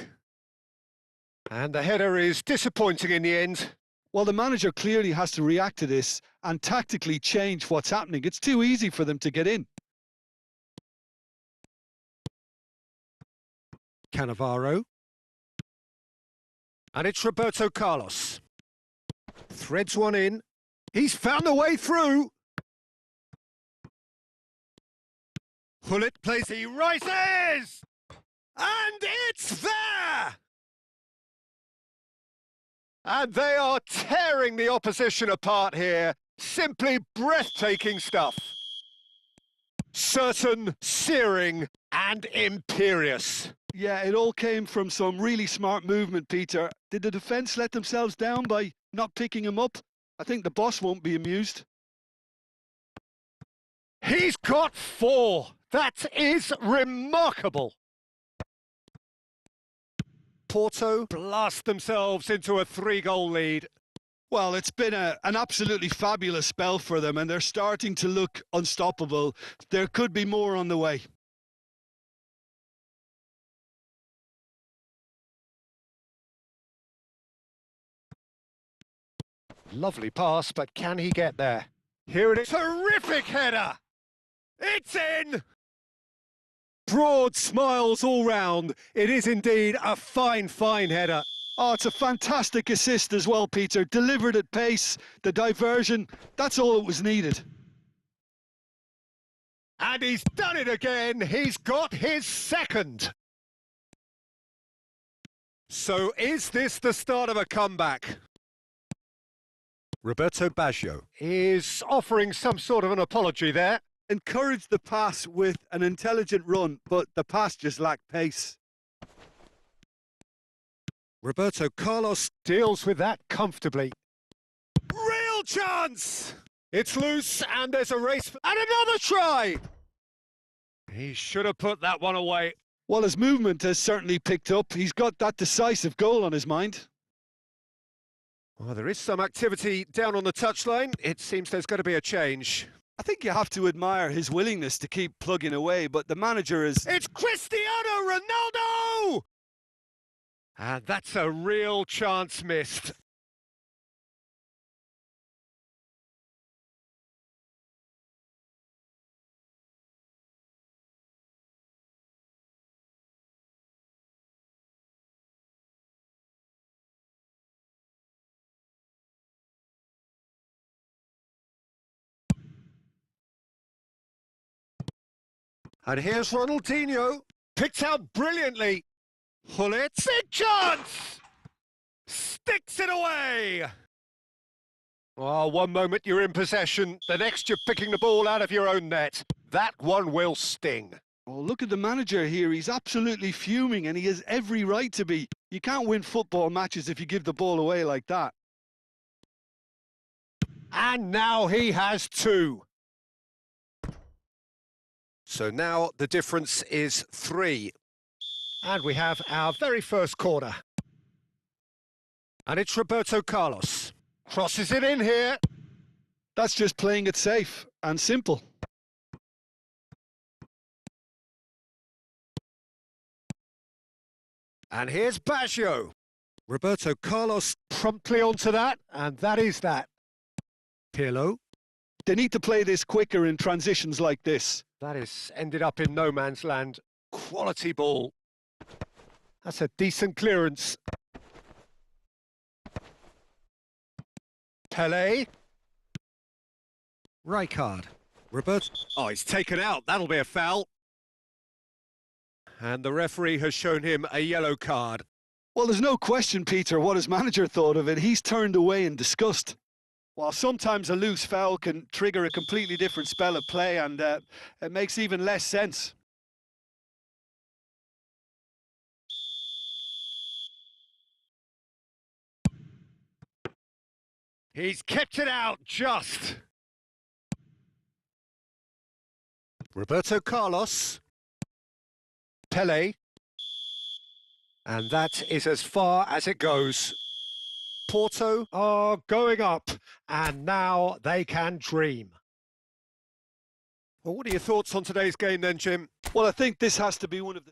And the header is disappointing in the end. Well, the manager clearly has to react to this and tactically change what's happening. It's too easy for them to get in. Cannavaro. And it's Roberto Carlos. Threads one in. He's found a way through. Hullet plays, he rises! And it's there! And they are tearing the opposition apart here. Simply breathtaking stuff. Certain, searing, and imperious. Yeah, it all came from some really smart movement, Peter. Did the defence let themselves down by not picking him up? I think the boss won't be amused. He's got 4. That is remarkable. Porto blast themselves into a 3-goal lead. Well, it's been an absolutely fabulous spell for them, and they're starting to look unstoppable. There could be more on the way. Lovely pass, but can he get there? Here it is. Terrific header! It's in! Broad smiles all round. It is indeed a fine, fine header. Oh, it's a fantastic assist as well, Peter. Delivered at pace, the diversion, that's all that was needed. And he's done it again. He's got his second. So is this the start of a comeback? Roberto Baggio is offering some sort of an apology there. Encouraged the pass with an intelligent run, but the pass just lacked pace. Roberto Carlos deals with that comfortably. Real chance! It's loose and there's a race and another try! He should have put that one away. Well, his movement has certainly picked up. He's got that decisive goal on his mind. Well, there is some activity down on the touchline. It seems there's going to be a change. I think you have to admire his willingness to keep plugging away, but the manager is... It's Cristiano Ronaldo! And that's a real chance missed. And here's Ronaldinho, picked out brilliantly. Hullet, big chance! Sticks it away! Oh, one moment you're in possession, the next you're picking the ball out of your own net. That one will sting. Oh, look at the manager here. He's absolutely fuming, and he has every right to be. You can't win football matches if you give the ball away like that. And now he has 2. So now the difference is 3. And we have our very first corner. And it's Roberto Carlos. Crosses it in here. That's just playing it safe and simple. And here's Baggio. Roberto Carlos promptly onto that, and that is that. Pirlo. They need to play this quicker in transitions like this. That is ended up in no man's land. Quality ball. That's a decent clearance. Pelé. Rijkaard. Roberto. Oh, he's taken out. That'll be a foul. And the referee has shown him a yellow card. Well, there's no question, Peter, what his manager thought of it. He's turned away in disgust. While sometimes a loose foul can trigger a completely different spell of play, and it makes even less sense. He's kept it out just. Roberto Carlos. Pelé. And that is as far as it goes. Porto are going up, and now they can dream. Well, what are your thoughts on today's game then, Jim? Well, I think this has to be one of the